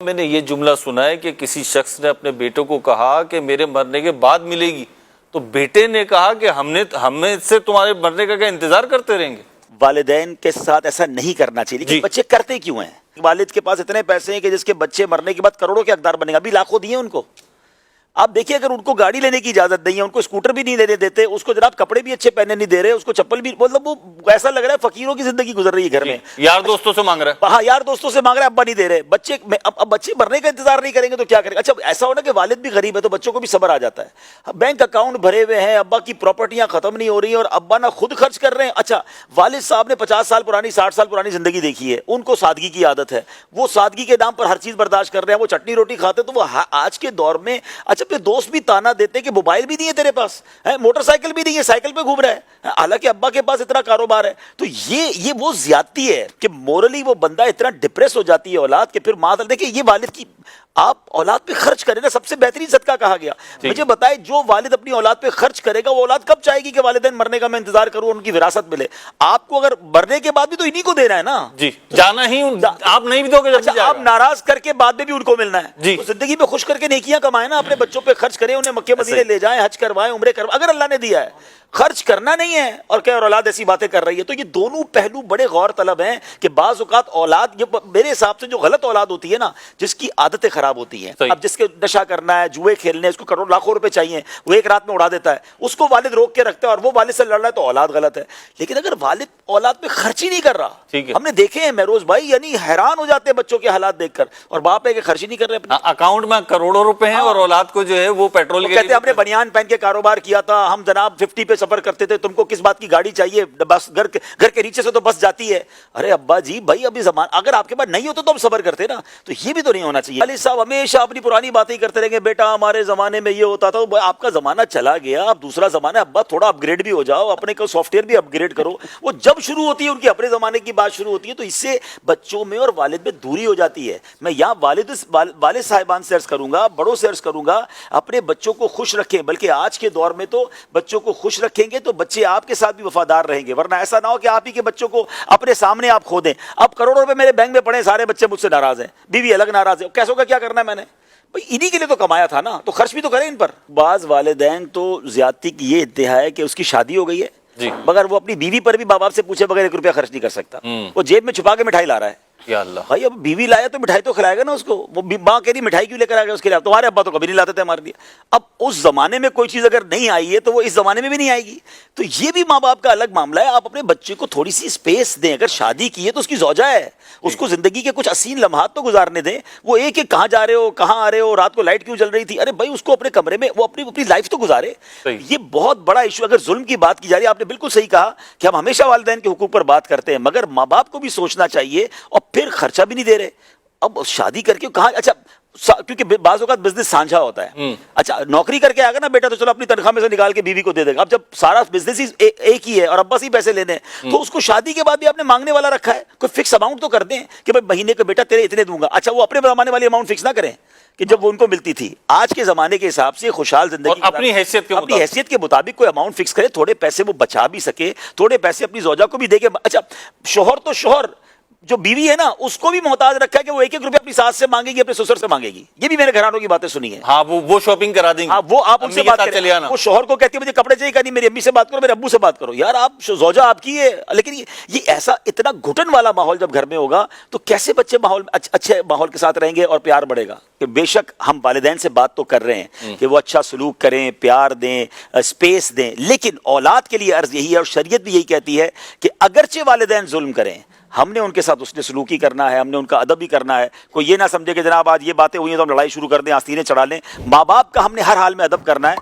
میں نے یہ جملہ سنا ہے کہ کسی شخص نے اپنے بیٹوں کو کہا کہ میرے مرنے کے بعد ملے گی، تو بیٹے نے کہا کہ ہم سے تمہارے مرنے کا کیا انتظار کرتے رہیں گے؟ والدین کے ساتھ ایسا نہیں کرنا چاہیے، لیکن بچے کرتے کیوں ہیں؟ والد کے پاس اتنے پیسے ہیں کہ جس کے بچے مرنے کے بعد کروڑوں کے حقدار بنے گا، ابھی لاکھوں دیے ان کو۔ آپ دیکھیے اگر ان کو گاڑی لینے کی اجازت نہیں ہے، ان کو اسکوٹر بھی نہیں لینے دیتے، اس کو جناب کپڑے بھی اچھے پہننے نہیں دے رہے، اس کو چپل بھی، مطلب وہ ایسا لگ رہا ہے فقیروں کی زندگی گزر رہی ہے گھر میں، یار دوستوں سے مانگ رہا ہے۔ ہاں یار دوستوں سے مانگ رہا ہے، ابا نہیں دے رہے، بچے اب بچے مرنے کا انتظار نہیں کریں گے تو کیا کریں گے؟ اچھا ایسا ہونا کہ والد بھی غریب ہے تو بچوں کو بھی صبر آ جاتا ہے، بینک اکاؤنٹ بھرے ہوئے ہیں، ابا کی پراپرٹیاں ختم نہیں ہو رہی ہیں اور ابا نہ خود خرچ کر رہے ہیں۔ اچھا والد صاحب نے 50 سال پرانی 60 سال پرانی زندگی دیکھی ہے، ان کو سادگی کی عادت ہے، وہ سادگی کے نام پر ہر چیز برداشت کر رہے ہیں، وہ چٹنی روٹی کھاتے، تو وہ آج کے دور میں اچھا اپنے دوست بھی تانا دیتے کہ موبائل بھی نہیں ہے تیرے پاس، موٹر سائیکل بھی نہیں ہے، سائیکل پہ گھوم رہا ہے، حالانکہ ابا کے پاس اتنا کاروبار ہے۔ تو یہ وہ زیادتی ہے کہ مورلی وہ بندہ اتنا ڈپریس ہو جاتی ہے اولاد کہ پھر معذرت دیکھیں یہ والد کی آپ اولاد پہ خرچ کریں نا، سب سے بہترین صدقہ کہا گیا۔ مجھے بتائے جو والد اپنی اولاد پہ خرچ کرے گا وہ اولاد کب چاہے گی کہ والدین مرنے کا میں انتظار کروں، ان کی وراثت ملے؟ آپ کو اگر مرنے کے بعد بھی تو انہی کو دینا ہے نا، جی جانا ہی آپ نہیں بھی دو گے، اچھا آپ ناراض کر کے بعد میں بھی ان کو ملنا ہے، جی زندگی میں خوش کر کے نیکیاں کمائیں نا، اپنے بچوں پہ خرچ کریں، انہیں مکے مدینے لے جائیں، حج کروائیں، عمرے کروائیں، اگر اللہ نے دیا ہے۔ خرچ کرنا نہیں ہے اور کہ اولاد ایسی باتیں کر رہی ہے، تو یہ دونوں پہلو بڑے غور طلب ہیں کہ بعض اوقات اولاد، یہ میرے حساب سے جو غلط اولاد ہوتی ہے نا، جس کی عادتیں خراب ہوتی ہیں، اب جس کے نشہ کرنا ہے، جوئے کھیلنے، اس کو کروڑ لاکھوں روپے چاہیے، وہ ایک رات میں اڑا دیتا ہے، اس کو والد روک کے رکھتا ہے اور وہ والد سے لڑ رہا ہے تو اولاد غلط ہے۔ لیکن اگر والد اولاد پہ خرچ ہی نہیں کر رہا، ہم نے دیکھے ہیں مہروز بھائی، یعنی حیران ہو جاتے ہیں بچوں کے حالات دیکھ کر، اور باپ ہے کہ خرچ ہی نہیں کر رہے، اکاؤنٹ میں کروڑوں روپے ہیں اور اولاد کو جو ہے وہ پیٹرول کے کہتے ہیں ہم نے بنیان پہن کے کاروبار کیا تھا، ہم جناب 50 پہ سفر کرتے تھے، تم کو کس بات کی گاڑی چاہیے، بس گھر کے نیچے سے تو بس جاتی ہے۔ ارے ابا جی بھائی ابھی زمان اگر آپ کے پاس نہیں ہوتا تو ہم صبر کرتے نا، تو یہ بھی تو نہیں ہونا چاہیے۔ والد صاحب ہمیشہ اپنی پرانی باتیں کرتے رہیں گے، بیٹا ہمارے زمانے میں یہ ہوتا تھا، آپ کا زمانہ چلا گیا، اب دوسرا زمانہ، ابا تھوڑا اپ گریڈ بھی ہو جاؤ، اپنے کو سافٹ ویئر بھی اپ گریڈ کرو۔ وہ جب شروع ہوتی ہے ان کی اپنے زمانے کی بات شروع ہوتی ہے، تو اس سے بچوں میں اور والد میں دوری ہو جاتی ہے۔ میں یہاں والد صاحبان سے عرض کروں گا، بڑوں سے عرض کروں گا، اپنے بچوں کو خوش رکھیں، بلکہ آج کے دور میں تو بچوں کو خوش رکھیں گے تو بچے آپ کے ساتھ بھی وفادار رہیں گے، ورنہ ایسا نہ ہو کہ آپ ہی کے بچوں کو اپنے سامنے آپ کھو دیں۔ اب کروڑوں روپے میرے بینک میں پڑے، سارے بچے مجھ سے ناراض ہیں، بیوی الگ ناراض ہے، کیسوں کا کیا کرنا ہے میں نے؟ بھئی انہی کے لیے تو کمایا تھا نا، تو خرچ بھی تو کریں ان پر۔ بعض والدین تو زیادتی کی یہ انتہا ہے کہ اس کی شادی ہو گئی ہے مگر وہ اپنی بیوی پر بھی ماں باپ سے پوچھے بغیر 1 روپیہ خرچ نہیں کر سکتا، وہ جیب میں چھپا کے مٹھائی لا رہا ہے۔ یا اللہ بھائی اب بیوی لایا تو مٹھائی تو کھلائے گا نا اس کو، وہ ماں کہہ رہی مٹھائی کیوں لے کر آ گیا اس کے لیے، تمہارے ابا تو کبھی نہیں لاتے تھے ہمارے لیے۔ اب اس زمانے میں کوئی چیز اگر نہیں آئی ہے تو وہ اس زمانے میں بھی نہیں آئے گی، تو یہ بھی ماں باپ کا الگ معاملہ ہے۔ آپ اپنے بچے کو تھوڑی سی اسپیس دیں، اگر شادی کی ہے تو اس کی زوجہ ہے، اس کو زندگی کے کچھ حسین لمحات تو گزارنے دیں۔ وہ ایک کہاں جا رہے ہو، کہاں آ رہے ہو، رات کو لائٹ کیوں جل رہی تھی، ارے بھائی اس کو اپنے کمرے میں وہ اپنی لائف تو گزارے۔ یہ بہت بڑا ایشو، اگر ظلم کی بات کی جا رہی ہے، آپ نے بالکل صحیح کہا کہ ہم ہمیشہ والدین کے حقوق پر بات کرتے ہیں، مگر ماں باپ کو بھی سوچنا چاہیے، اور پھر خرچہ بھی نہیں دے رہے۔ اب شادی کر کے کہاں، اچھا کیونکہ بعض اوقات بزنس سانجھا ہوتا ہے، اچھا نوکری کر کے آگا نا بیٹا تو چلو اپنی تنخواہ میں سے نکال کے بیوی کو دے دے گا، اب جب سارا بزنس ہی ایک ہی ہے اور ابا سے ہی پیسے لینے ہیں تو اس کو شادی کے بعد بھی آپ نے مانگنے والا رکھا ہے، کوئی فکس اماؤنٹ تو کر دیں کہ بھائی مہینے کا بیٹا تیرے اتنے دوں گا۔ اچھا وہ اپنے زمانے والی اماؤنٹ فکس نہ کریں کہ جب وہ ان کو ملتی تھی، آج کے زمانے کے حساب سے خوشحال زندگی اپنی حیثیت کے مطابق کوئی اماؤنٹ فکس کرے، تھوڑے پیسے وہ بچا بھی سکے، تھوڑے پیسے اپنی زوجہ کو بھی دے کے۔ اچھا شوہر تو شوہر جو بیوی ہے نا اس کو بھی محتاج رکھا ہے کہ وہ 1 روپیہ اپنی ساس سے مانگے گی، اپنے سسر سے مانگے گی۔ یہ بھی میرے گھرانوں کی باتیں سنی ہیں۔ ہاں وہ شاپنگ کرا دیں گے، ہاں وہ آپ ان سے بات کریں، وہ شوہر کو کہتی ہے مجھے کپڑے چاہیے، کہ نہیں میری امی سے بات کرو، میرے ابو سے بات کرو۔ یار آپ زوجہ آپ کی ہے، لیکن یہ ایسا اتنا گھٹن والا ماحول جب گھر میں ہوگا تو کیسے بچے اچھے ماحول کے ساتھ رہیں گے اور پیار بڑھے گا؟ کہ بے شک ہم والدین سے بات تو کر رہے ہیں کہ وہ اچھا سلوک کریں، پیار دیں، اسپیس دیں، لیکن اولاد کے لیے عرض یہی ہے اور شریعت بھی یہی کہتی ہے کہ اگرچہ والدین ظلم کریں، ہم نے ان کے ساتھ اس نے سلوکی کرنا ہے، ہم نے ان کا ادب بھی کرنا ہے۔ کوئی یہ نہ سمجھے کہ جناب آج یہ باتیں ہوئی ہیں تو ہم لڑائی شروع کر دیں، آستینیں چڑھا لیں۔ ماں باپ کا ہم نے ہر حال میں ادب کرنا ہے۔